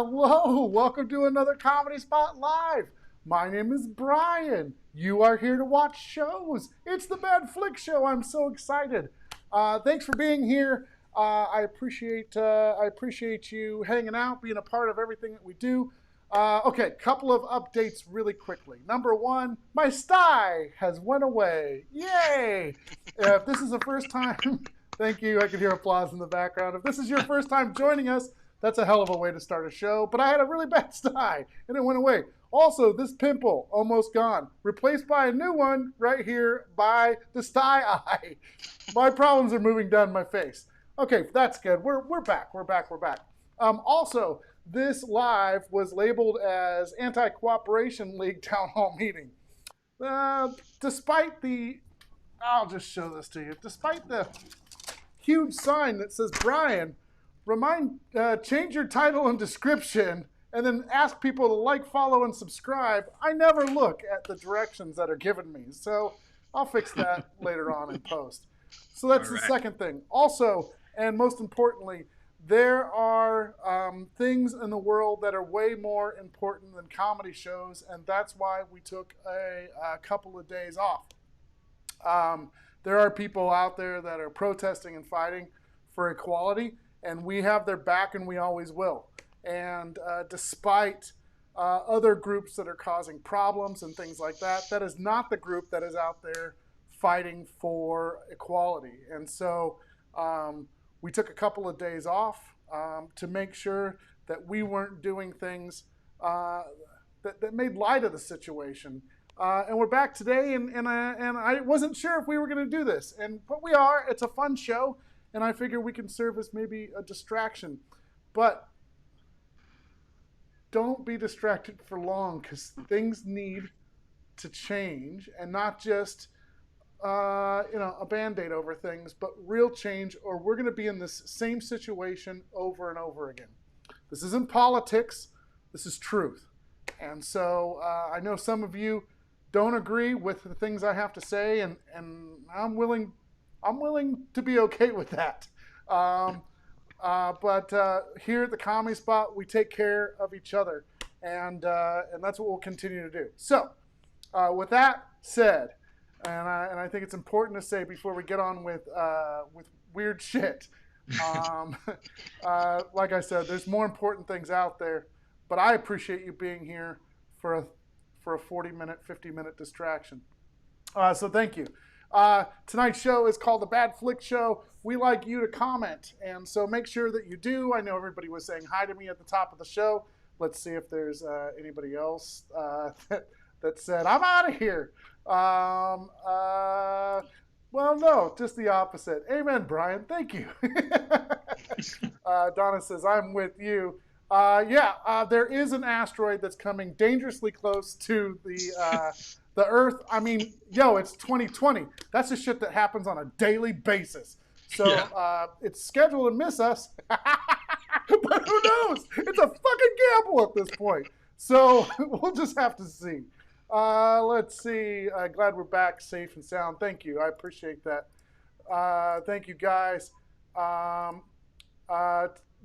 Hello, welcome to another Comedy Spot Live. My name is Brian. You are here to watch shows. It's the Bad Flick Show. I'm so excited. Thanks for being here. I appreciate you hanging out, being a part of everything that we do. Okay, couple of updates really quickly. Number one, my sty has went away. Yay! If this is the first time, thank you. I can hear applause in the background. If this is your first time joining us, that's a hell of a way to start a show. But I had a really bad sty, and it went away. Also, this pimple, almost gone. Replaced by a new one right here by the sty eye. My problems are moving down my face. Okay, that's good. We're back. We're back. Also, this live was labeled as Anti-Cooperation League Town Hall Meeting. Despite the... I'll just show this to you. Despite the huge sign that says, Brian, change your title and description, and then ask people to like, follow, and subscribe, I never look at the directions that are given me. So I'll fix that later on in post. So that's the second thing. Also, and most importantly, there are things in the world that are way more important than comedy shows, and that's why we took a couple of days off. There are people out there that are protesting and fighting for equality, and we have their back, and we always will. And despite other groups that are causing problems and things like that, that is not the group that is out there fighting for equality. And so we took a couple of days off to make sure that we weren't doing things that made light of the situation. And we're back today, and I wasn't sure if we were going to do this, but we are. It's a fun show, and I figure we can serve as maybe a distraction. But don't be distracted for long, because things need to change, and not just a Band-Aid over things, but real change, or we're going to be in this same situation over and over again. This isn't politics. This is truth. And so I know some of you don't agree with the things I have to say, and I'm willing to be okay with that. But here at the Comedy Spot, we take care of each other, and that's what we'll continue to do. So, with that said, and I think it's important to say before we get on with weird shit, like I said, there's more important things out there, but I appreciate you being here for a 40-minute, 50-minute distraction. So thank you. Tonight's show is called The Bad Flick Show. We like you to comment, and so make sure that you do. I know everybody was saying hi to me at the top of the show. Let's see if there's anybody else that said, I'm out of here. Well, no, just the opposite. Amen, Brian. Thank you. Donna says, I'm with you. There is an asteroid that's coming dangerously close to the Earth. I mean, it's 2020. That's the shit that happens on a daily basis. So it's scheduled to miss us. But who knows? It's a fucking gamble at this point. So we'll just have to see. Let's see. Glad we're back safe and sound. Thank you. I appreciate that. Thank you, guys.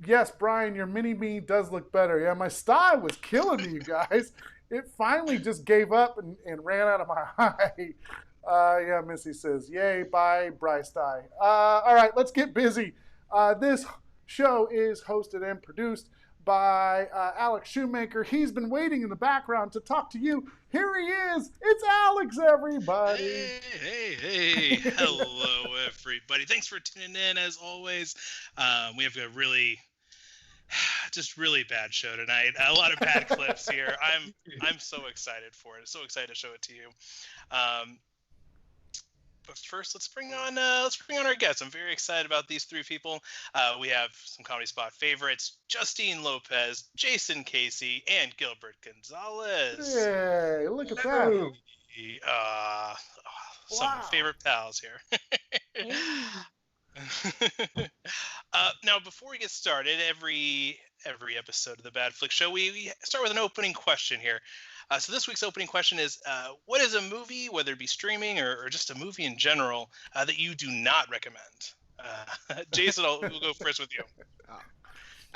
Yes, Brian, your mini-me does look better. Yeah, my style was killing me, you guys. It finally just gave up and ran out of my eye. Missy says, yay, bye, Bryce Dye. All right, let's get busy. This show is hosted and produced by Alex Shoemaker. He's been waiting in the background to talk to you. Here he is. It's Alex, everybody. Hey. Hello, everybody. Thanks for tuning in, as always. We have a really bad show tonight. A lot of bad clips here. I'm so excited for it. So excited to show it to you. But first, let's bring on our guests. I'm very excited about these three people. We have some Comedy Spot favorites: Justine Lopez, Jason Casey, and Gilbert Gonzalez. Yay! Look at that. Some of my favorite pals here. Now, before we get started, every episode of the Bad Flick Show, we start with an opening question here. So this week's opening question is, what is a movie, whether it be streaming or just a movie in general, that you do not recommend? Jason, we'll go first with you.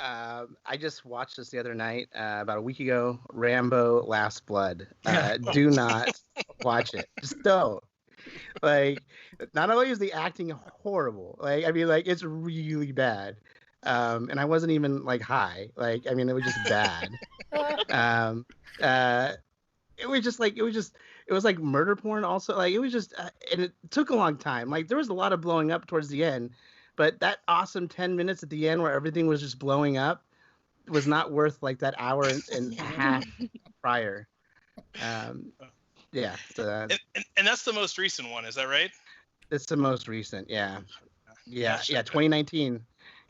I just watched this the other night, about a week ago. Rambo: Last Blood. Do not watch it. Just don't. Like, not only is the acting horrible, like I mean, like it's really bad. And I wasn't even like high. Like, I mean, it was just bad. Um, uh, it was like murder porn. Also, like it was just, and it took a long time. Like there was a lot of blowing up towards the end, but that awesome 10 minutes at the end where everything was just blowing up was not worth like that hour and a half prior. Yeah, so, and that's the most recent one, is that right? it's the most recent. Yeah, 2019.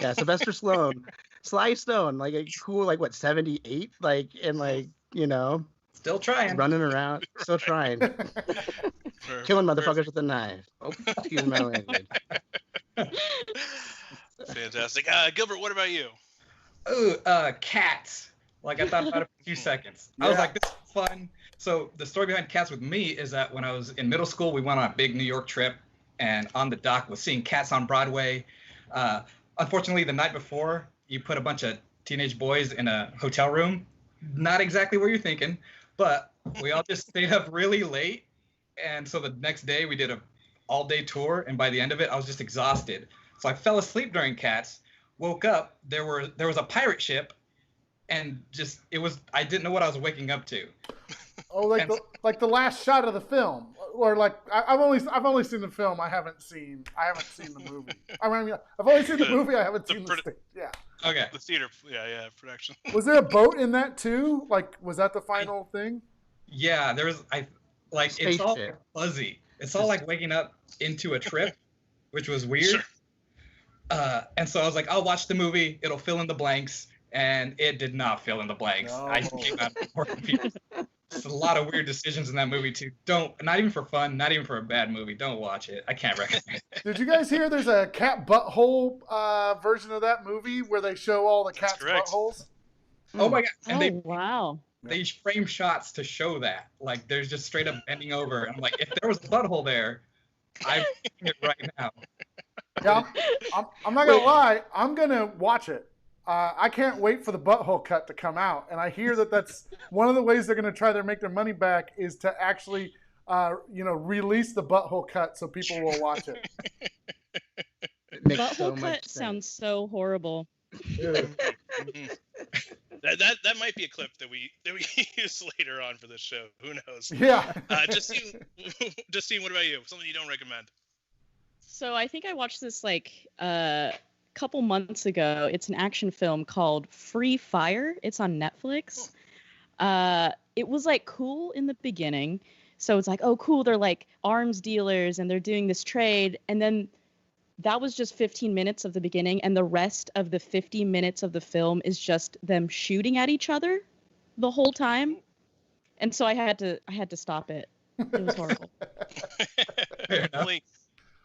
Yeah, Sylvester Stallone, Sly Stone, like a cool, like what, 78, like, and like, Still trying. running around, still trying, killing motherfuckers with a knife. Oh, excuse my language. Fantastic. Gilbert, what about you? Ooh, Cats. Like I thought about it for a few seconds. I was like, this is fun. So the story behind Cats with me is that when I was in middle school, we went on a big New York trip, and on the dock was seeing Cats on Broadway. Unfortunately, the night before, you put a bunch of teenage boys in a hotel room. Not exactly what you're thinking, but we all just stayed up really late. And so the next day we did a all-day tour, and by the end of it, I was just exhausted. So I fell asleep during Cats, woke up, there was a pirate ship, and just I didn't know what I was waking up to. Oh, like the last shot of the film, or like I've only seen the film. I haven't seen the movie. I mean, I've only seen the movie. I haven't seen the stage. Yeah. Okay. The theater, yeah, production. Was there a boat in that too? Like, was that the final thing? Yeah, there was. It's all fuzzy. It's all like waking up into a trip, which was weird. Sure. And so I was like, I'll watch the movie. It'll fill in the blanks, and it did not fill in the blanks. No. I came out important people. There's a lot of weird decisions in that movie too. Not even for fun, not even for a bad movie. Don't watch it. I can't recommend it. Did you guys hear there's a cat butthole version of that movie where they show all the cat's buttholes? Oh my god! And wow. They frame shots to show that. Like there's just straight up bending over. I'm like, if there was a butthole there, I'm seeing it right now. Yeah, I'm not gonna lie. I'm gonna watch it. I can't wait for the butthole cut to come out, and I hear that's one of the ways they're going to try to make their money back is to actually, release the butthole cut so people will watch it. Butthole cut sounds so horrible. That might be a clip that we use later on for this show. Who knows? Yeah. Justine, what about you? Something you don't recommend? So I think I watched this couple months ago. It's an action film called Free Fire. It's on Netflix. It was like cool in the beginning. So it's like, oh, cool. They're like arms dealers and they're doing this trade. And then that was just 15 minutes of the beginning. And the rest of the 50 minutes of the film is just them shooting at each other the whole time. And so I had to stop it. It was horrible.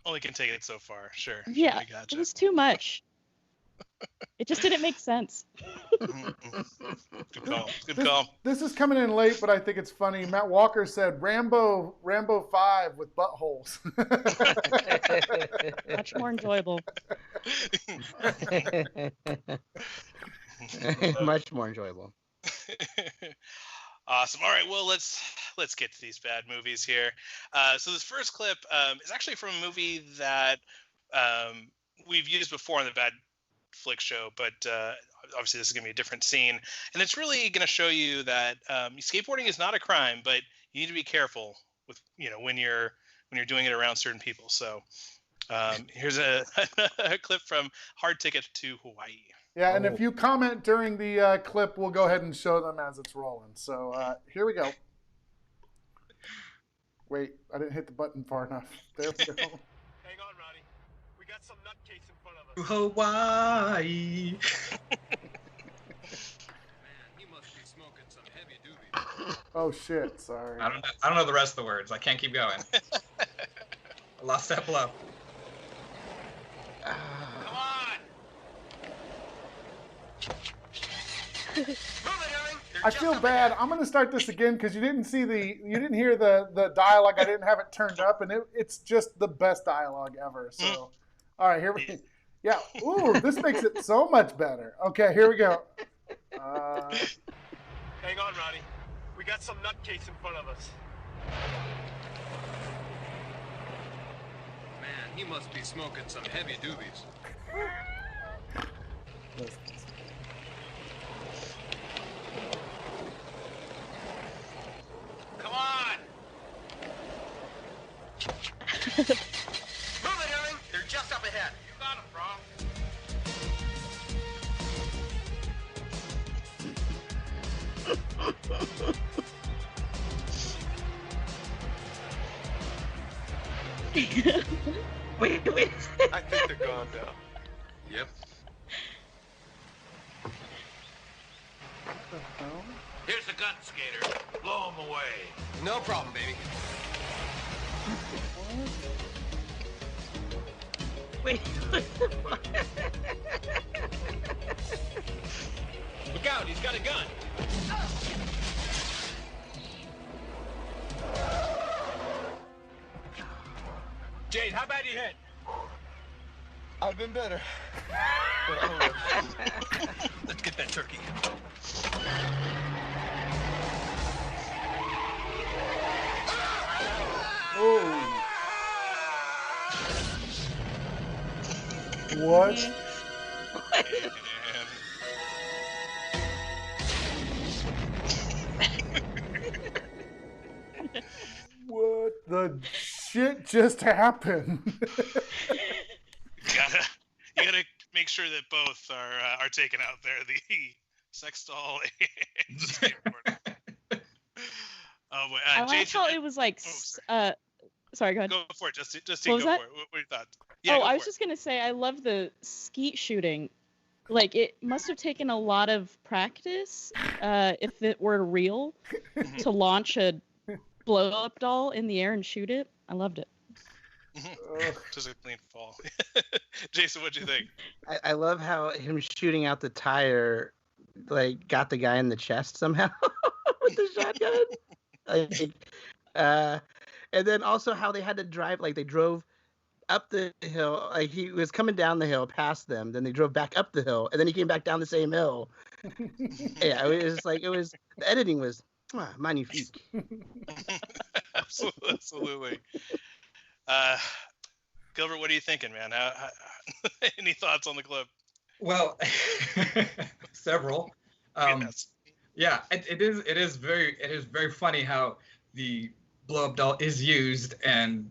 Only can take it so far. Sure. Yeah, I gotcha. It was too much. It just didn't make sense. Good call. This is coming in late, but I think it's funny. Matt Walker said Rambo 5 with buttholes. Much more enjoyable. Much more enjoyable. Awesome. All right. Well, let's get to these bad movies here. So this first clip is actually from a movie that we've used before on the Bad Flick Show, but obviously this is going to be a different scene, and it's really going to show you that skateboarding is not a crime, but you need to be careful with when you're doing it around certain people. So here's a clip from Hard Ticket to Hawaii. Yeah, and if you comment during the clip, we'll go ahead and show them as it's rolling. So here we go. Wait, I didn't hit the button far enough. There we go. Hang on, Ronnie. We got some nutcase in front of us. Hawaii. Man, he must be smoking some heavy doobie. Oh shit! Sorry. I don't know the rest of the words. I can't keep going. I lost that blow. Come on! I feel bad. I'm going to start this again because you didn't hear the dialogue. I didn't have it turned up, and it's just the best dialogue ever. So, all right, here we. Yeah. Ooh, this makes it so much better. Okay, here we go. Hang on, Ronnie. We got some nutcase in front of us. Man, he must be smoking some heavy doobies. Come on! Move it, Herring! They're just up ahead. You got 'em, bro. Wait. I think they're gone now. Yep. Here's the gun, Skater. Blow 'em away. No problem, baby. Wait. Look out, he's got a gun. Jade, how bad you hit? I've been better. Let's get that turkey. Oh. What? What the shit just happened? You gotta make sure that both are taken out there. The sex doll and the skateboard. Oh boy, I like Jason, how it was like. Sorry, go ahead. go for it. Just What go was for that? it. What are your thoughts? Oh, go I was for it. just gonna say I love the skeet shooting. Like it must have taken a lot of practice, if it were real, to launch a blow up doll in the air and shoot it. I loved it. Just a clean fall. Jason, what'd you think? I love how him shooting out the tire, like, got the guy in the chest somehow with the shotgun. And then also how they had to drive, like they drove up the hill, like he was coming down the hill past them, then they drove back up the hill, and then he came back down the same hill. Yeah, it was like, the editing was magnifique. Absolutely. Gilbert, what are you thinking, man? Any thoughts on the clip? Well, several. Goodness. Yeah, it is very funny how the blow up doll is used, and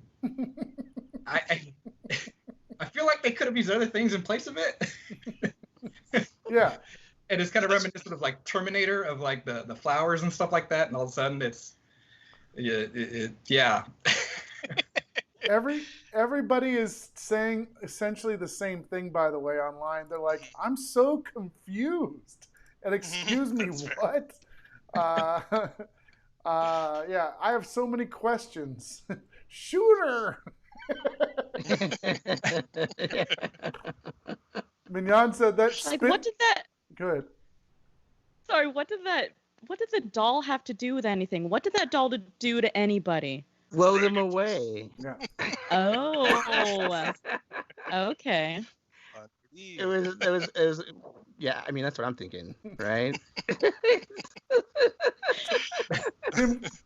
I feel like they could have used other things in place of it. Yeah. And it's kind of reminiscent of like Terminator, of like the flowers and stuff like that, and all of a sudden it's yeah. Everybody is saying essentially the same thing, by the way, online. They're like, I'm so confused. And excuse me, what? Yeah, I have so many questions. Shooter! Mignon said that Like, what did that? Good. Sorry, what did the doll have to do with anything? What did that doll do to anybody? Blow them away. Yeah. Oh, okay. It was yeah, I mean that's what I'm thinking, right?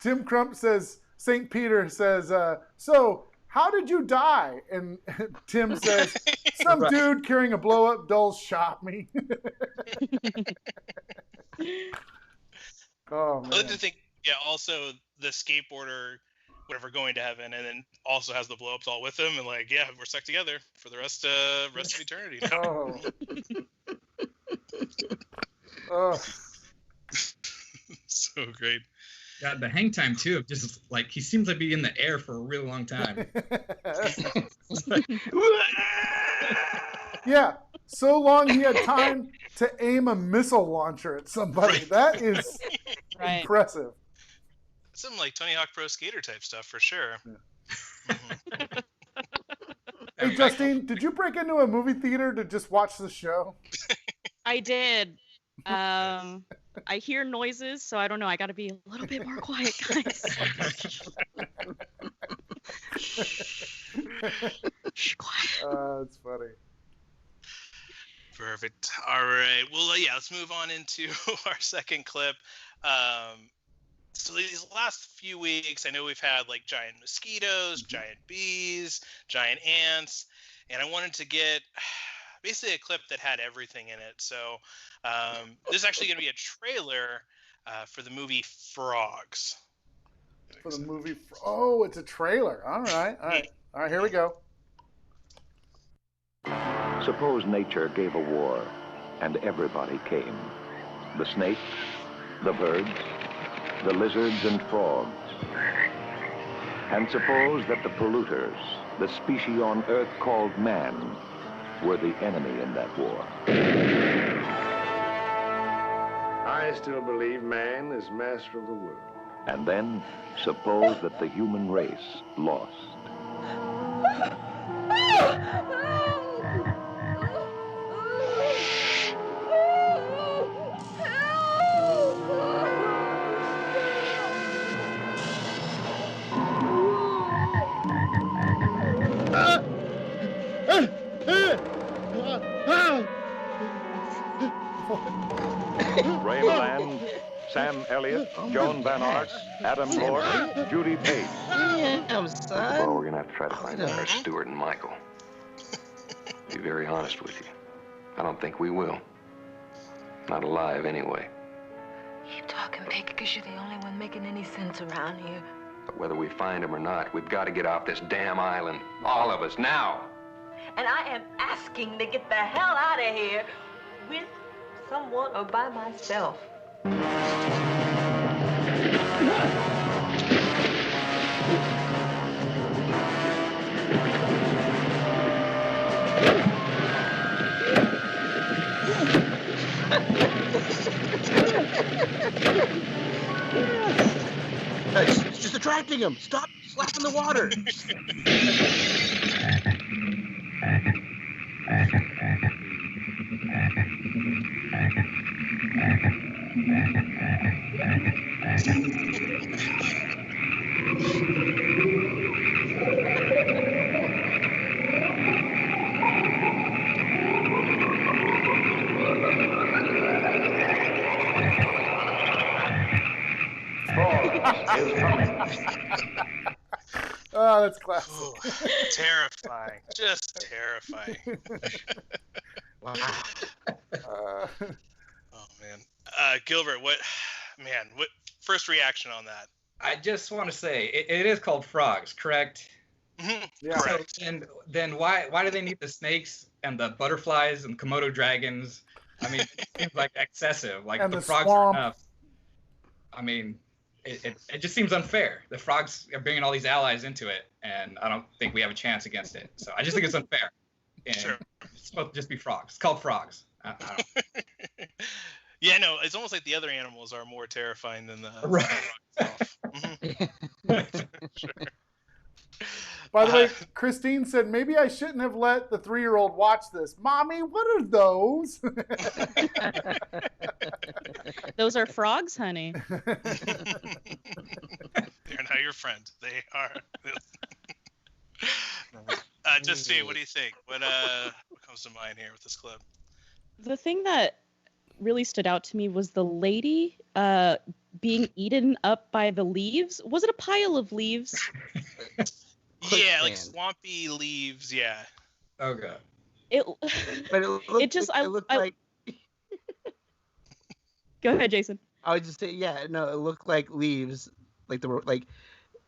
Tim Crump says, St. Peter says, so how did you die? And Tim says, some dude carrying a blow-up doll shot me. Oh, man. I like to think, yeah, also the skateboarder, whatever, going to heaven, and then also has the blow-up doll with him, and like, yeah, we're stuck together for the rest of eternity now. Oh. Oh. So great. Yeah, the hang time too, of just like he seems to be in the air for a really long time. Yeah, so long he had time to aim a missile launcher at somebody. Right. That is Right. impressive. Some like Tony Hawk Pro Skater type stuff for sure. Hey, Justine, did you break into a movie theater to just watch the show? I did. I hear noises, so I don't know. I got to be a little bit more quiet, guys. Shh, quiet. It's funny. Perfect. All right. Well, yeah, let's move on into our second clip. So these last few weeks, I know we've had like giant mosquitoes, giant bees, giant ants, and I wanted to get basically a clip that had everything in it. So this is actually going to be a trailer for the movie Frogs. For the movie. Oh, it's a trailer. All right. Here we go. Suppose nature gave a war and everybody came. The snakes, the birds, the lizards and frogs. And suppose that the polluters, the species on Earth called man, were the enemy in that war. I still believe man is master of the world. And then suppose that the human race lost. Ray Milland, Sam Elliott, Joan Van Ark, Adam Lord, Judy Page. Damn, son. Well, we're gonna have to try to find out our Stuart and Michael. Be very honest with you. I don't think we will. Not alive, anyway. Keep talking, Pig, because you're the only one making any sense around here. But whether we find them or not, we've got to get off this damn island. All of us, now. And I am asking to get the hell out of here with someone or by myself. It's just attracting him. Stop slapping the water. Oh, that's classic. Terrifying. Just terrifying. Wow. Oh man. Gilbert, what first reaction on that? I just want to say it is called Frogs, correct? Yeah. So, and then why do they need the snakes and the butterflies and Komodo dragons? I mean, it seems like excessive. Like And the the frogs swamp. are enough. I mean, it just seems unfair. The frogs are bringing all these allies into it, and I don't think we have a chance against it. So I just think it's unfair. And Sure. It's supposed to just be frogs. It's called Frogs. I don't. Yeah, no, it's almost like the other animals are more terrifying than the Right. rock itself. Mhm. Sure. By the way, Christine said, maybe I shouldn't have let the 3-year-old watch this. Mommy, what are those? Those are frogs, honey. They're not your friend. They are. Justine, what do you think? What comes to mind here with this clip? The thing that really stood out to me was the lady being eaten up by the leaves. Was it a pile of leaves? Yeah, like Quicksand. swampy leaves. Yeah. Oh god. It. But it looked like. Go ahead, Jason. I would just say, yeah, no, it looked like leaves, like they were like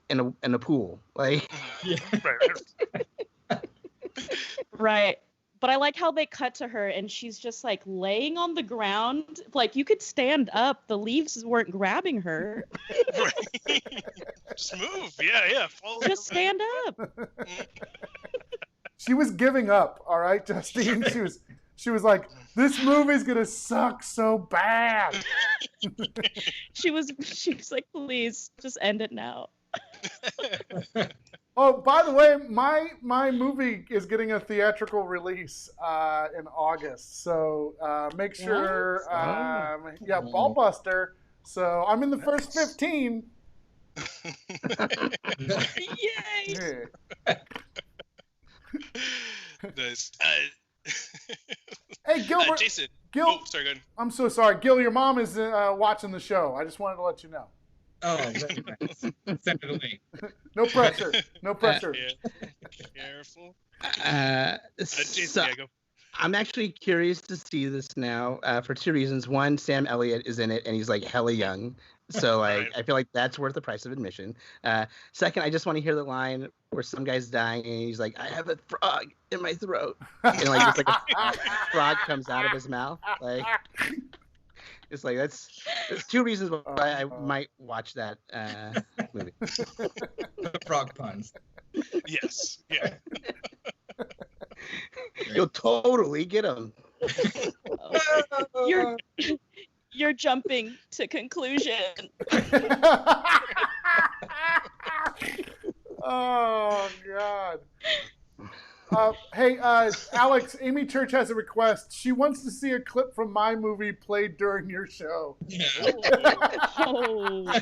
in a pool, like. Yeah. Right. But I like how they cut to her and she's just like laying on the ground. Like you could stand up. The leaves weren't grabbing her. Just move. Yeah. Follow Just stand up. She was giving up, all right, Justine? She was like, this movie's going to suck so bad. She was like, please just end it now. Oh, by the way, my movie is getting a theatrical release in August. So make sure, Ballbuster. So I'm in the first 15. Yay! Yeah. Nice. Hey, Gilbert. Jason. Gil. Oh, sorry, go ahead. I'm so sorry, Gil. Your mom is watching the show. I just wanted to let you know. Oh, very nice. Send it a link. No pressure. No pressure. Careful. So, Jason, yeah, go. I'm actually curious to see this now for two reasons. One, Sam Elliott is in it, and he's like hella young. So like, Right. I feel like that's worth the price of admission. Second, I just want to hear the line where some guy's dying, and he's like, "I have a frog in my throat," and like just like a frog comes out of his mouth. Like, it's like that's two reasons why I might watch that movie. The frog puns. Yes. Yeah. You'll totally get him. You're jumping to conclusion. Oh God. Hey, Alex, Amy Church has a request. She wants to see a clip from my movie played during your show. Oh.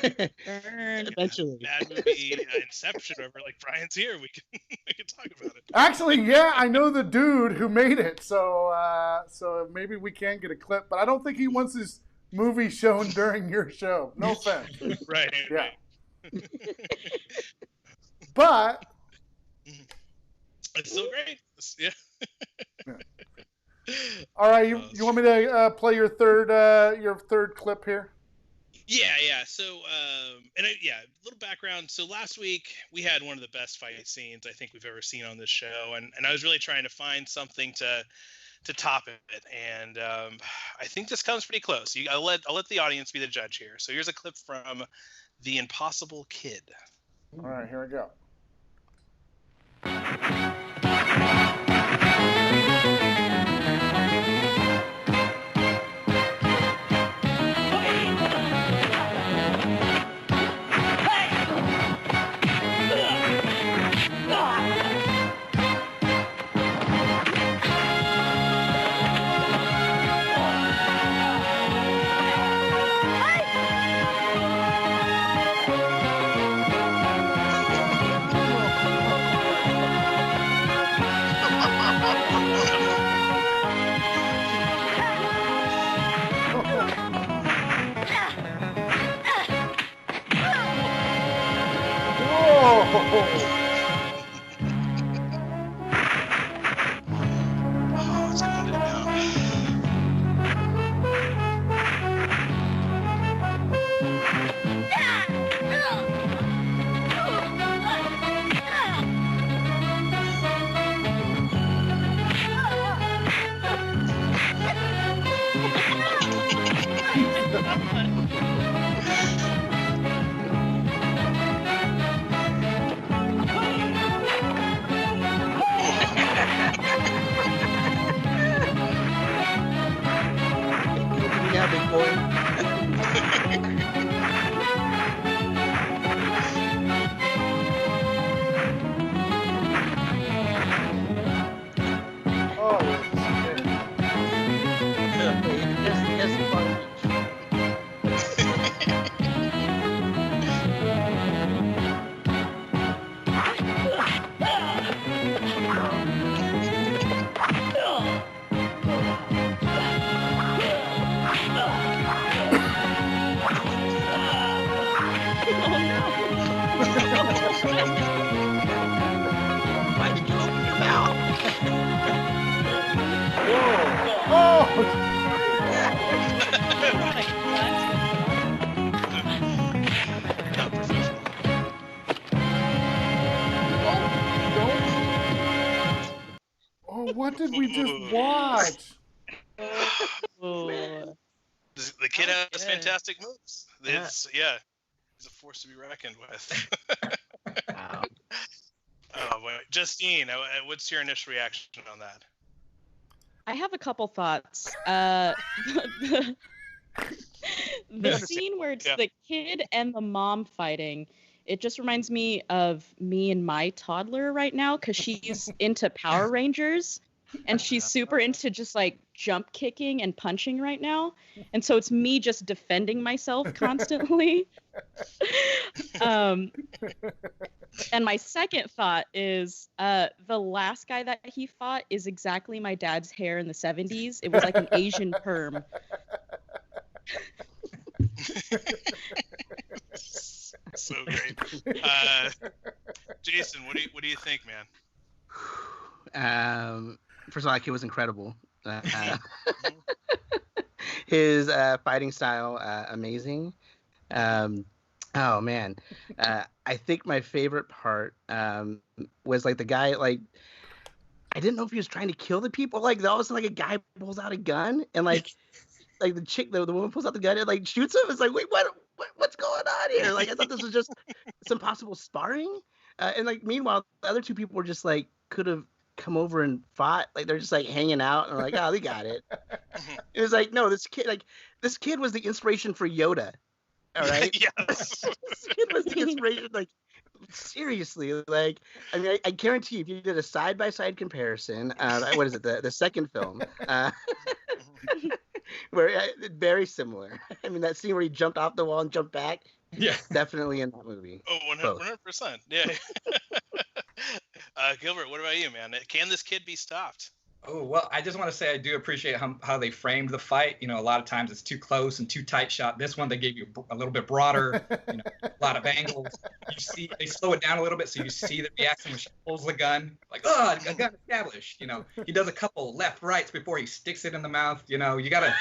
Eventually. Bad movie, Inception, whatever. Like Brian's here, we can talk about it. Actually, yeah, I know the dude who made it, so maybe we can get a clip. But I don't think he wants his movie shown during your show. No offense. Right. Yeah. Right. But It's still great. Yeah. all right, you want me to play your third clip here? Yeah. So, a little background. So last week we had one of the best fight scenes I think we've ever seen on this show, and I was really trying to find something to top it, and I think this comes pretty close. I'll let the audience be the judge here. So here's a clip from The Impossible Kid. All right, here we go. Oh, it's going down. Yeah, big boy. Oh, Yes, fun. Why did you open your mouth? Not professional. Oh, what did we just watch? Oh. The kid Oh, has good. fantastic moves. He's a force to be reckoned with. Wow. Oh boy, Justine, what's your initial reaction on that? I have a couple thoughts. The scene where it's Yeah. the kid and the mom fighting, it just reminds me of me and my toddler right now, because she's into Power Rangers and she's super into just like jump kicking and punching right now. And so it's me just defending myself constantly. And my second thought is the last guy that he fought is exactly my dad's hair in the 70s. It was like an Asian perm. So great. Jason, what do you think, man? First of all, that kid was incredible. His fighting style, amazing. Oh man, I think my favorite part was like the guy, like I didn't know if he was trying to kill the people. Like all of a sudden, like a guy pulls out a gun and like the chick, the woman pulls out the gun and like shoots him. It's like, wait, what's going on here? Like I thought this was just some possible sparring. And like meanwhile, the other two people were just like could have come over and fought. Like they're just like hanging out and like, oh, they got it. It was like, no, this kid was the inspiration for Yoda. All right. Yes. This kid was the inspiration. Like seriously, like I mean, I guarantee if you did a side-by-side comparison, what is it, the second film, where very similar. I mean, that scene where he jumped off the wall and jumped back. Yeah, definitely in that movie. Oh, 100%. Yeah. Gilbert, what about you, man? Can this kid be stopped? Oh, well, I just want to say I do appreciate how they framed the fight. You know, a lot of times it's too close and too tight shot. This one, they gave you a little bit broader, you know, a lot of angles. You see, they slow it down a little bit so you see the reaction when she pulls the gun. Like, oh, a gun established. You know, he does a couple left, rights before he sticks it in the mouth. You know, you got to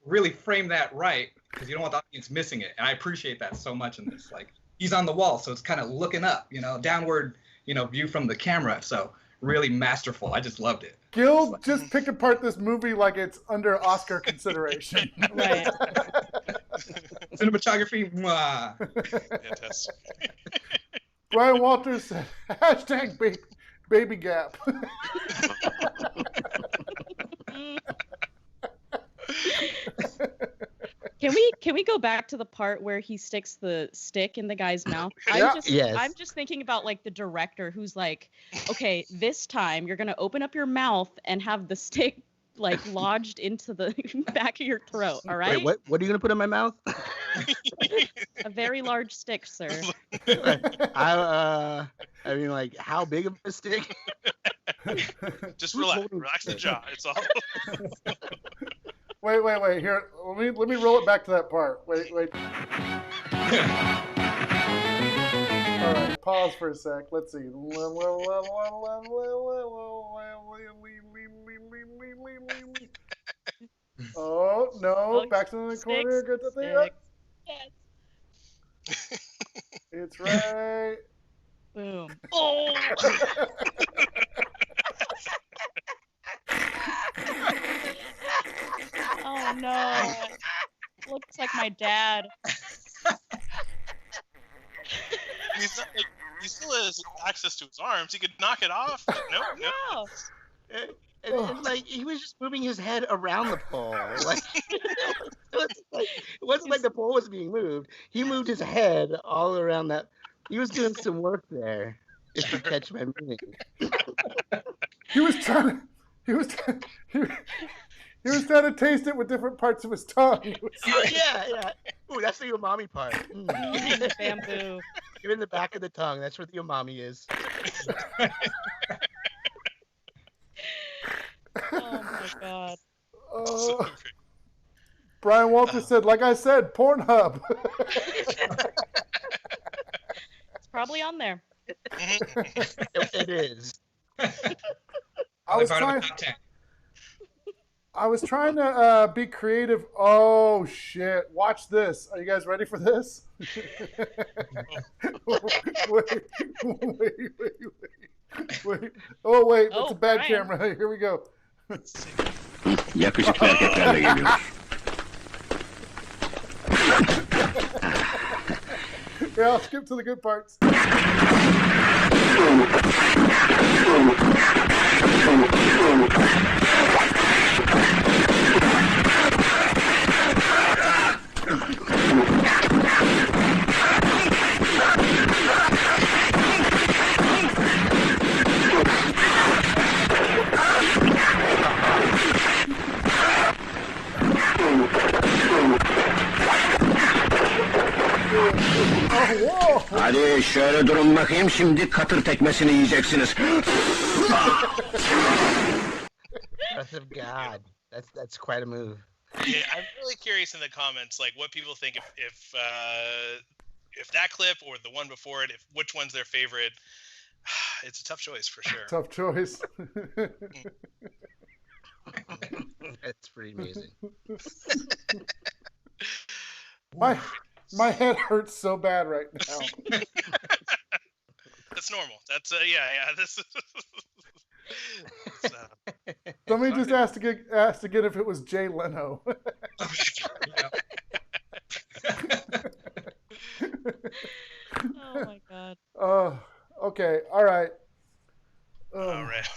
really frame that right because you don't want the audience missing it. And I appreciate that so much in this. Like, he's on the wall, so it's kind of looking up, you know, downward, you know, view from the camera. So really masterful. I just loved it. Gil just picked apart this movie like it's under Oscar consideration. Right. Cinematography, mwah. Fantastic. Brian Walters said, # baby gap. Can we go back to the part where he sticks the stick in the guy's mouth? Yeah. I'm just thinking about like the director who's like, okay, this time you're gonna open up your mouth and have the stick like lodged into the back of your throat. All right. Wait, what are you gonna put in my mouth? A very large stick, sir. I mean, like, how big of a stick? Just relax the jaw. It's all. Wait. Here, let me roll it back to that part. Wait. All right, pause for a sec. Let's see. Oh no! Back to the corner. Get the thing up. Yes. It's right. Boom. Oh. Oh no. Looks like my dad. He still has access to his arms. He could knock it off. But no. And like he was just moving his head around the pole. Like it wasn't like the pole was being moved. He moved his head all around that. He was doing some work there. If you catch my meaning. He was trying to taste it with different parts of his tongue. Oh, yeah. Ooh, that's the umami part. The bamboo. You're in the back of the tongue. That's where the umami is. Oh my god. Brian Walter said, like I said, Pornhub. It's probably on there. It is. I was trying to be creative. Oh shit! Watch this. Are you guys ready for this? Wait. Oh wait, that's a bad camera. Here we go. Якось перекидаю. Yeah, I'll skip to the good parts. durun bakayım, şimdi katır tekmesini yiyeceksiniz. Breath of God. That's quite a move. Yeah, I'm really curious in the comments, like what people think if that clip or the one before it, if which one's their favorite. It's a tough choice for sure. Tough choice. That's pretty amazing. My head hurts so bad right now. That's normal. That's yeah. This is. Somebody just asked again if it was Jay Leno. Oh my God. Okay. All right. All right.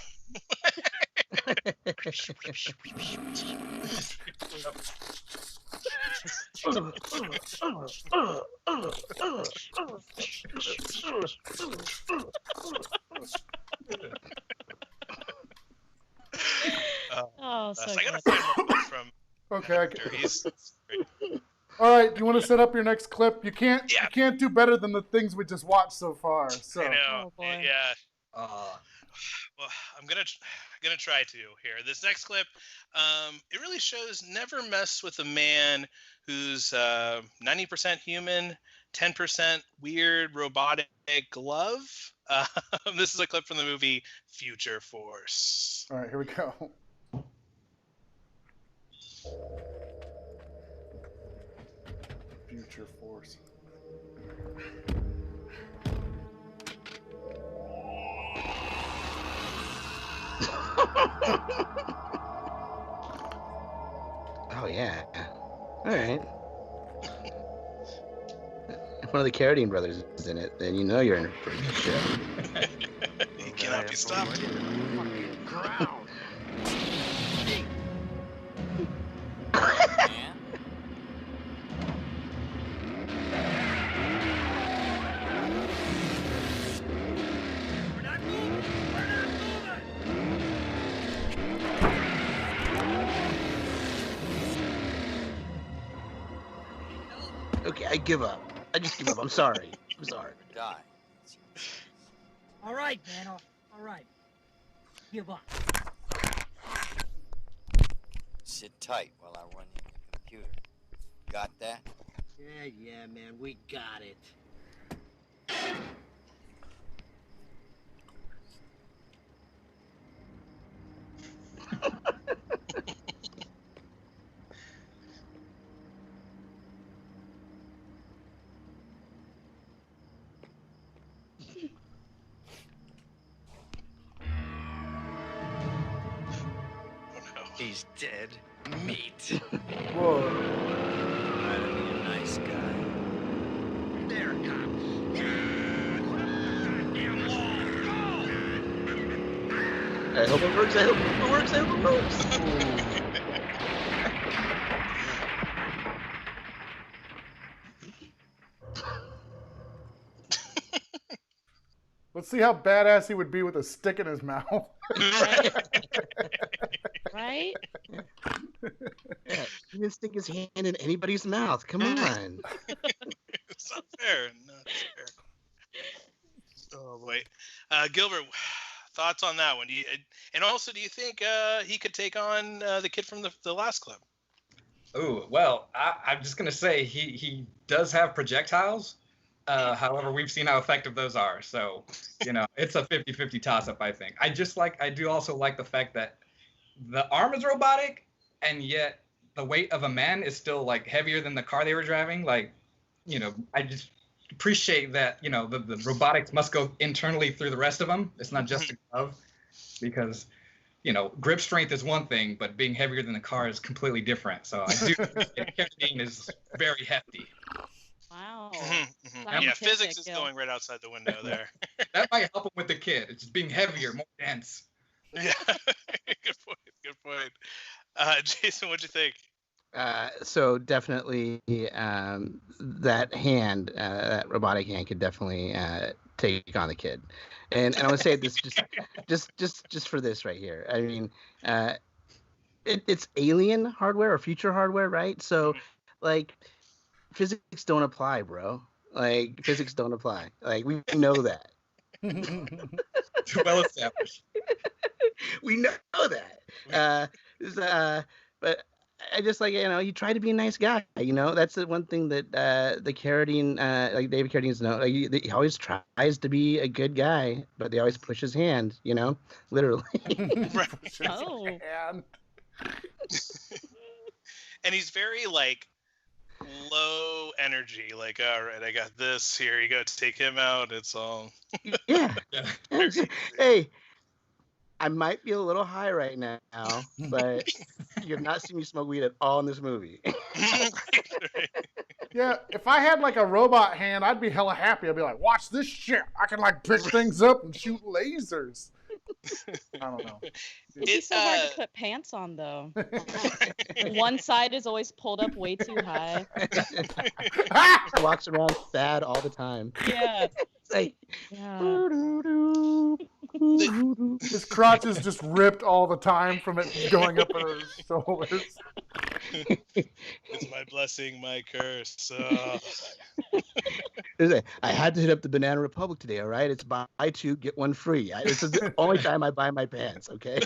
So I gotta good. find one from. Okay. He's great. All right. Do you want to set up your next clip? You can't do better than the things we just watched so far. So. I know. Oh, boy. Yeah. Well, I'm gonna try to here. This next clip, it really shows never mess with a man who's 90% human, 10% weird robotic glove. This is a clip from the movie Future Force. All right, here we go. Future Force. Oh yeah. All right. If one of the Carradine brothers is in it, then you know you're in a pretty good show. He cannot be stopped. Okay, I give up. I just give up. I'm sorry. I'm sorry. Die. All right, man. All right. Give up. Sit tight while I run you the computer. Got that? Yeah, man. We got it. He's dead meat. Whoa. Try to be a nice guy. There it comes. I hope it works. I hope it works. I hope it works. Let's see how badass he would be with a stick in his mouth. Right? Yeah, he didn't stick his hand in anybody's mouth. Come on. It's not fair. Not fair. Oh wait, Gilbert, thoughts on that one? And also, do you think he could take on the kid from the last clip? Ooh, well, I'm just gonna say he does have projectiles. However, we've seen how effective those are. So, it's a 50-50 toss-up, I think. I do also like the fact that the arm is robotic, and yet the weight of a man is still, like, heavier than the car they were driving. Like, I just appreciate that, the robotics must go internally through the rest of them. It's not just a glove. Because, grip strength is one thing, but being heavier than the car is completely different. So I do think Carradine is very hefty. Wow. Yeah, physics is going right outside the window there. That might help him with the kid. It's just being heavier, more dense. Yeah, good point. Jason, what'd you think? So definitely that hand, that robotic hand, could definitely take on the kid. And I want to say this just for this right here. I mean, it's alien hardware or future hardware, right? So like, physics don't apply, bro. Like, physics don't apply. Like, we know that. Well established. We know that. But I just like, he tried to be a nice guy. That's the one thing that the Carradine, like David Carradine's know. Like, he always tries to be a good guy, but they always push his hand. Literally. Oh. And he's very like low energy. Like, all right, I got this. Here you go. Take him out. It's all. Yeah. Hey, I might be a little high right now, but you have not seen me smoke weed at all in this movie. Yeah, if I had like a robot hand, I'd be hella happy. I'd be like, watch this shit. I can like pick things up and shoot lasers. I don't know. It's so hard to put pants on, though. One side is always pulled up way too high. He walks around sad all the time. Yeah. It's like, his crotch is just ripped all the time from it going up her shoulders. It's my blessing, my curse. I had to hit up the Banana Republic today, all right? It's buy two, get one free. This is the only time I buy my pants, okay?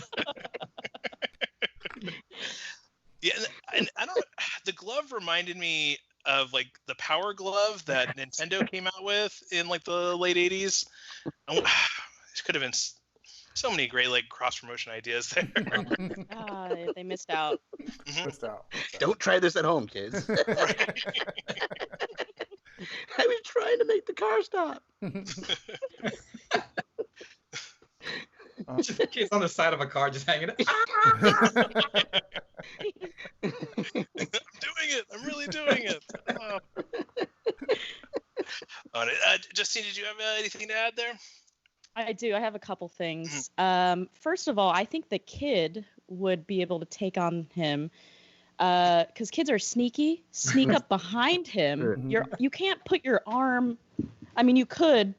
Yeah, and I don't. The glove reminded me of like the Power Glove that Nintendo came out with in like the late '80s. This could have been so many great like cross promotion ideas there. They missed out. Missed out. Don't try this at home, kids. I was trying to make the car stop. Just the kids on the side of a car just hanging. I'm doing it. I'm really doing it. Justine, did you have anything to add there? I do. I have a couple things. First of all, I think the kid would be able to take on him because kids are sneaky. Sneak up behind him. You can't put your arm. I mean, you could.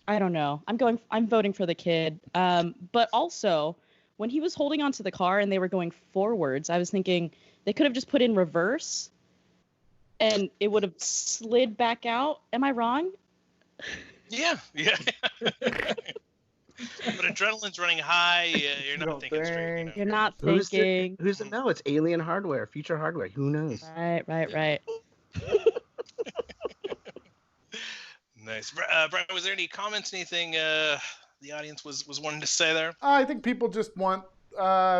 I don't know. I'm voting for the kid. But also, when he was holding onto the car and they were going forwards, I was thinking they could have just put in reverse, and it would have slid back out. Am I wrong? Yeah. But adrenaline's running high. You're not thinking straight. You're not thinking. Who's to know? It's alien hardware, future hardware. Who knows? Right. Nice. Brian, was there any comments, anything the audience was wanting to say there? I think people just want.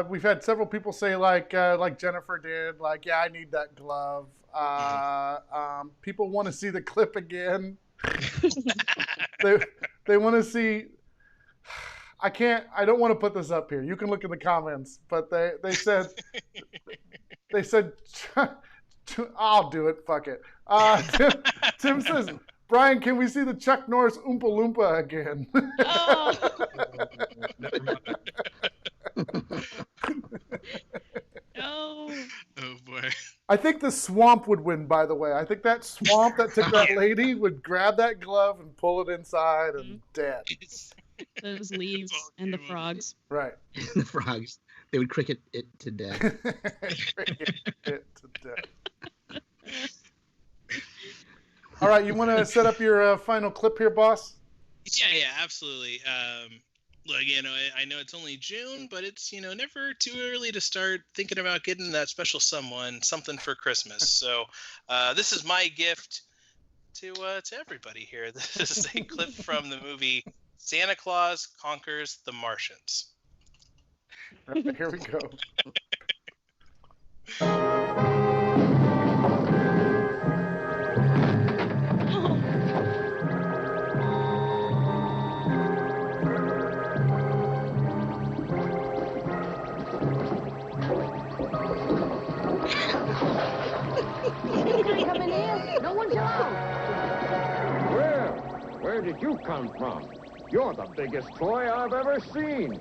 We've had several people say like Jennifer did, like, yeah, I need that glove. People want to see the clip again. They want to see. I don't want to put this up here. You can look in the comments, but they said I'll do it. Fuck it. Tim says, Brian, can we see the Chuck Norris Oompa Loompa again? No. Oh boy. I think the swamp would win, by the way. I think that swamp that took that lady would grab that glove and pull it inside and dead. Those leaves and the frogs. Right. The frogs. They would cricket it to death. Cricket it to death. All right, you want to set up your final clip here, boss? Yeah, absolutely. Look, I know it's only June, but it's, never too early to start thinking about getting that special someone something for Christmas. So this is my gift to everybody here. This is a clip from the movie Santa Claus Conquers the Martians. Right, here we go. Coming in. No one's around. Well, where did you come from? You're the biggest toy I've ever seen.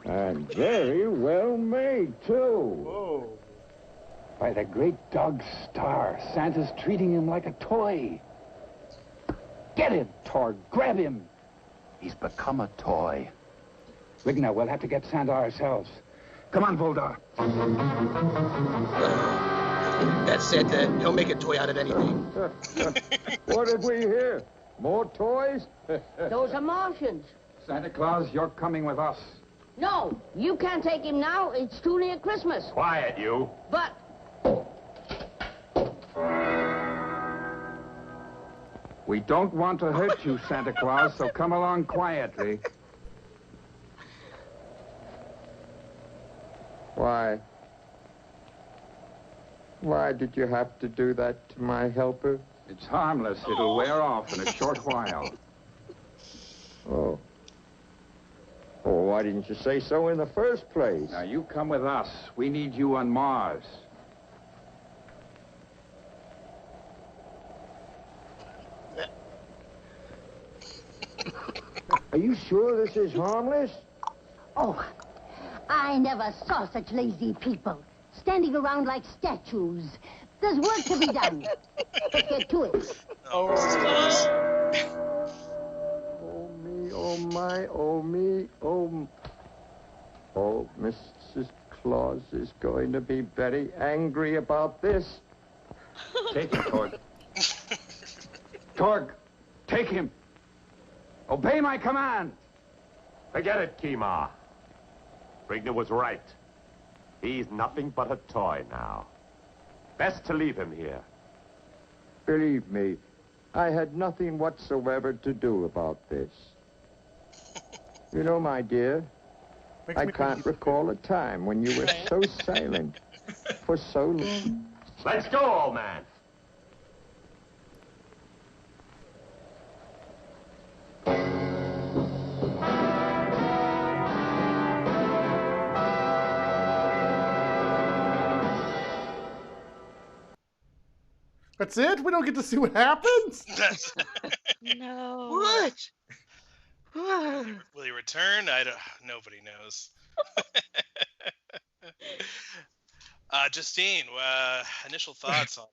And very well made, too. Whoa. By the great dog Star, Santa's treating him like a toy. Get him, Torg. Grab him. He's become a toy. Wigna, we'll have to get Santa ourselves. Come on, Voldar. That said, he'll make a toy out of anything. What have we here? More toys? Those are Martians. Santa Claus, you're coming with us. No, you can't take him now. It's too near Christmas. Quiet, you. But We don't want to hurt you, Santa Claus, so come along quietly. Why? Why did you have to do that to my helper? It's harmless. It'll wear off in a short while. Oh. Oh, why didn't you say so in the first place? Now, you come with us. We need you on Mars. Are you sure this is harmless? oh, I never saw such lazy people standing around like statues. There's work to be done. Let's get to it. Oh, this is close. Oh, me, oh, my, oh, me, oh... Oh, Mrs. Claus is going to be very angry about this. Take him, Torg. Torg, take him. Obey my command. Forget it, Kima. Brigner was right. He's nothing but a toy now. Best to leave him here. Believe me, I had nothing whatsoever to do about this. You know, my dear, I can't recall a time when you were so silent for so long. Let's go, old man. That's it? We don't get to see what happens? No. What? Will he return? Nobody knows. Justine, initial thoughts on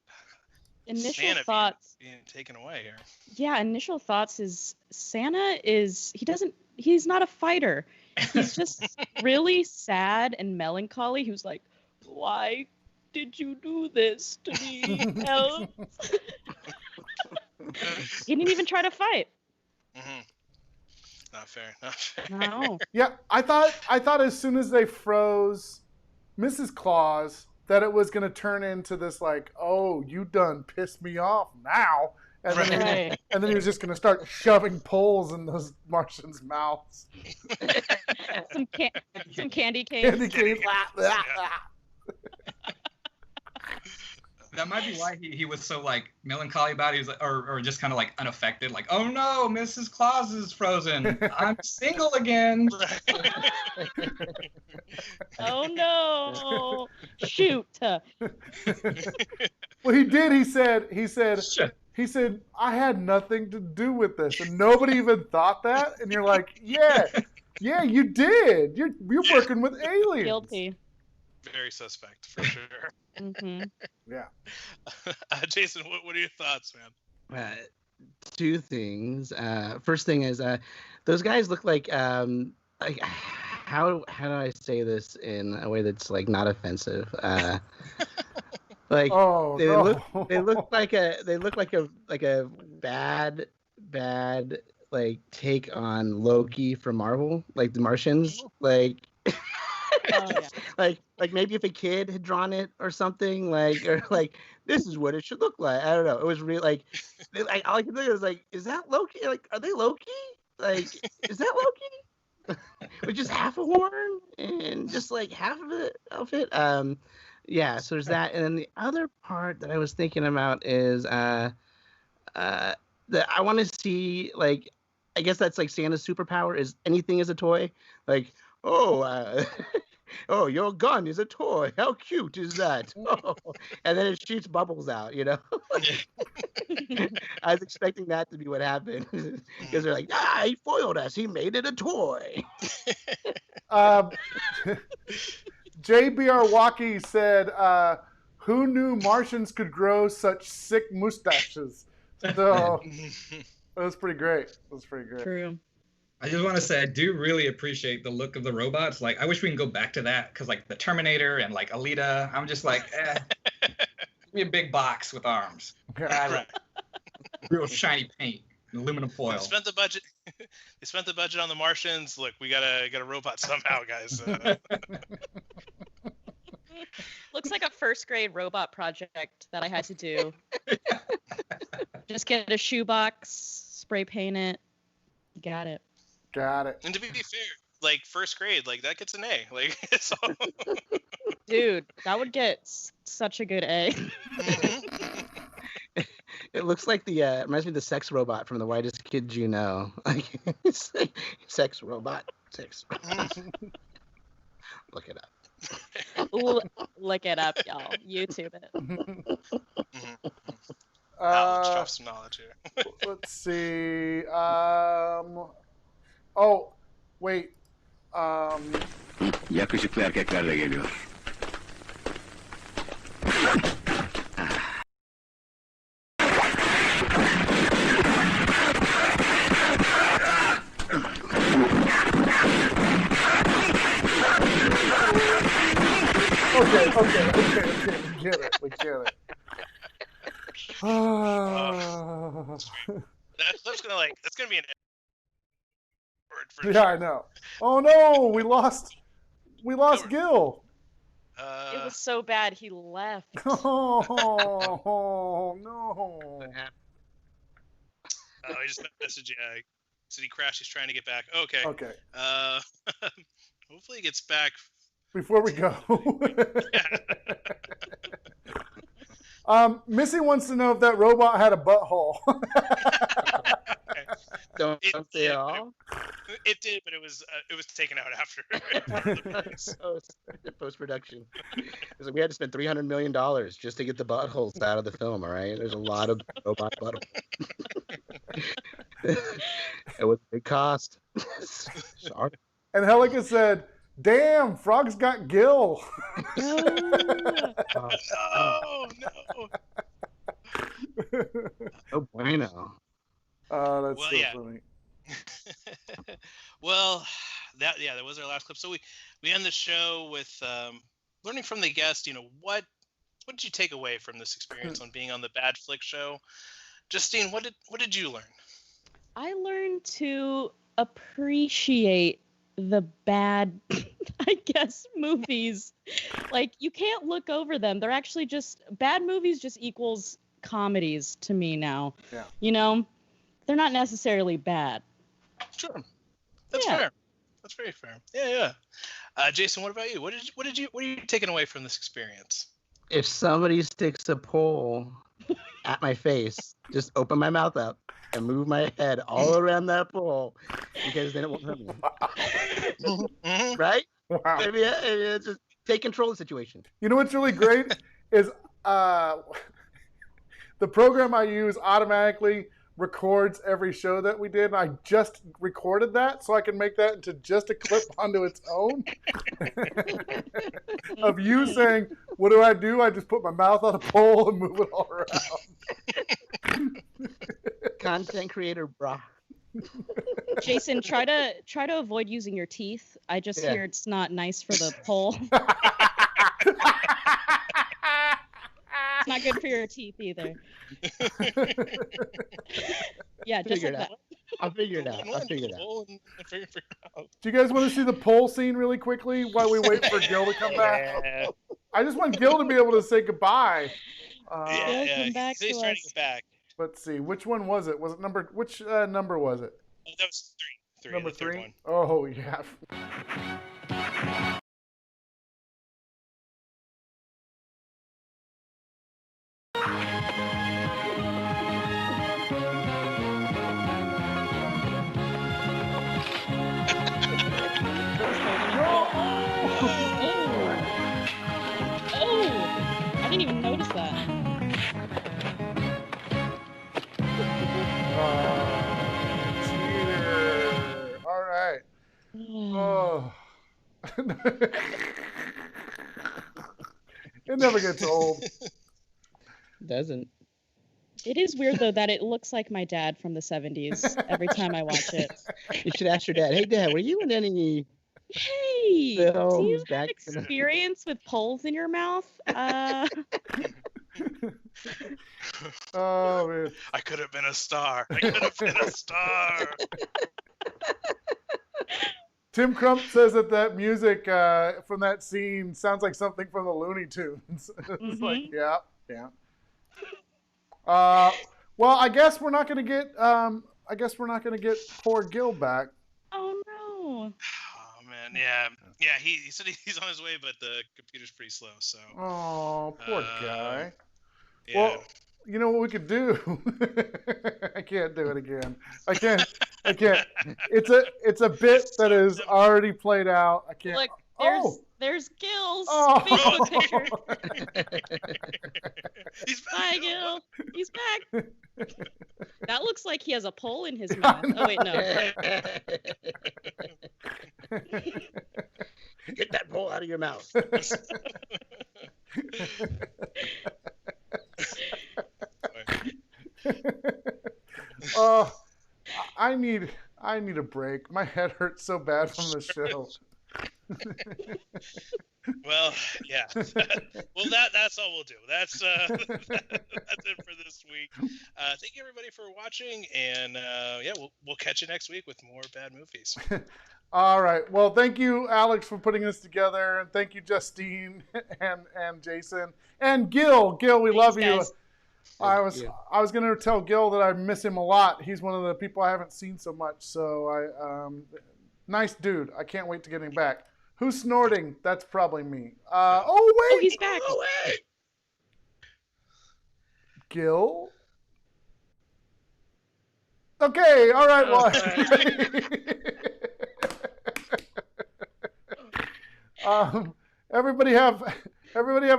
Initial Santa thoughts. being taken away here. Yeah, initial thoughts is Santa he's not a fighter. He's just really sad and melancholy. He was like, why did you do this to me, elves? He didn't even try to fight. Mm-hmm. Not fair. Not fair. No. Yeah, I thought as soon as they froze Mrs. Claus that it was gonna turn into this like, oh, you done pissed me off now. And then, Right. and then he was just gonna start shoving poles in those Martians' mouths. some candy canes. Candy canes. Blah, blah, blah. That might be why he was so like melancholy about it. He was like, or just kind of like unaffected, like, oh no, Mrs. Claus is frozen. I'm single again. Oh no! Shoot! Well, he did. He said, I had nothing to do with this, and nobody even thought that. And you're like, yeah, you did. You're working with aliens. Guilty. Very suspect, for sure. Mm-hmm. Yeah. Jason, what are your thoughts, man? Two things. First thing is, those guys look like how do I say this in a way that's like not offensive? Like they look like a bad like take on Loki from Marvel, like the Martians, like. Oh, yeah. like maybe if a kid had drawn it or something, or this is what it should look like. I don't know. It was really like all I could think was like, is that Loki? Like, are they Loki? Like, is that Loki? With just half a horn and just like half of the outfit. Yeah. So there's that, and then the other part that I was thinking about is that I want to see, like, I guess that's like Santa's superpower is anything is a toy, like. Oh, your gun is a toy. How cute is that? Oh. And then it shoots bubbles out, you know? I was expecting that to be what happened. Because they're like, he foiled us. He made it a toy. JBR Walkie said, who knew Martians could grow such sick mustaches? So that was pretty great. True. I just want to say I do really appreciate the look of the robots. Like, I wish we can go back to that because, like, the Terminator and like Alita, I'm just like, me a big box with arms. Right. Real shiny paint, aluminum foil. They spent the budget. They spent the budget on the Martians. Look, we gotta get a robot somehow, guys. Looks like a first grade robot project that I had to do. Just get a shoebox, spray paint it. Got it. Got it. And to be fair, like first grade, like that gets an A. Like so. Dude, that would get such a good A. It looks like the reminds me of the sex robot from The Whitest Kids You Know. Like, sex robot, sex. Look it up. Look it up, y'all. YouTube it. Knowledge, drop some knowledge here. Let's see. Oh, wait. Yakışıklı erkekler de geliyor. Okay. We get it. That's gonna be an word for Yeah, I know. Oh no, we lost Gil. It was so bad he left. Oh no. Oh, he just messaged you. Said he crashed. He's trying to get back. Okay. Okay. Hopefully he gets back before we go. Missy wants to know if that robot had a butthole. Don't they all? It did, but it was taken out after. Post production. We had to spend $300 million just to get the buttholes out of the film. All right, there's a lot of robot buttholes. It was a big cost. Sorry. And Helica said, "Damn, Frog's got Gil." No. Oh bueno. Oh, that's well, so yeah. funny. Well, that was our last clip. So we end the show with learning from the guest. What did you take away from this experience on being on the Bad Flick Show? Justine, what did you learn? I learned to appreciate the bad, I guess, movies. Like, you can't look over them. They're actually just bad movies just equals comedies to me now. Yeah. They're not necessarily bad. Sure. That's fair. That's very fair. Yeah. Jason, what about you? What are you taking away from this experience? If somebody sticks a pole at my face, just open my mouth up and move my head all around that pole, because then it won't hurt me. Right? Wow. Maybe just take control of the situation. You know what's really great is the program I use automatically records every show that we did, and I just recorded that so I can make that into just a clip onto its own of you saying, "What do? I just put my mouth on a pole and move it all around." Content creator, brah. Jason, try to avoid using your teeth. I just hear it's not nice for the pole. It's not good for your teeth either. Yeah, just like that. I'll figure it out. Do you guys want to see the pole scene really quickly while we wait for Gil to come back? Yeah. I just want Gil to be able to say goodbye. He's trying to get back. Let's see, which one was it? Which number was it? Oh, that was three. Number the third 3? one. Oh, yeah. I didn't even notice that. All right. Oh. It never gets old. Doesn't. It is weird though that it looks like my dad from the 70s every time I watch it. You should ask your dad. Hey, Dad, were you in any? Hey, do you have back- experience with poles in your mouth? Oh man. I could have been a star. I could have been a star. Tim Crump says that music from that scene sounds like something from the Looney Tunes. It's like, yeah. Well, I guess we're not gonna get poor Gil back. Oh no. Oh man, yeah. He said he's on his way, but the computer's pretty slow. So. Oh, poor guy. Yeah. Well, you know what we could do? I can't do it again. I can't. It's a bit that is already played out. I can't. Look, there's Gil's Facebook picture. Hi, Gil. He's back. That looks like he has a pole in his mouth. Oh wait, no. Get that pole out of your mouth. I need a break. My head hurts so bad from the show. Well, yeah. Well, that's all we'll do. That's it for this week. Thank you everybody for watching, and we'll catch you next week with more bad movies. All right. Well, thank you, Alex, for putting this together, and thank you, Justine and Jason and Gil. Gil, we love you. Guys. I was gonna tell Gil that I miss him a lot. He's one of the people I haven't seen so much. So nice dude. I can't wait to get him back. Who's snorting? That's probably me. Oh, he's back. Oh, wait. Gil? Okay, all right. Well, everybody have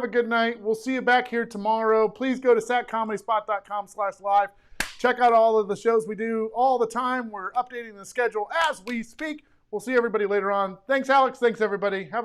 a good night. We'll see you back here tomorrow. Please go to satcomedyspot.com/live. Check out all of the shows we do all the time. We're updating the schedule as we speak. We'll see everybody later on. Thanks, Alex. Thanks, everybody. Have a good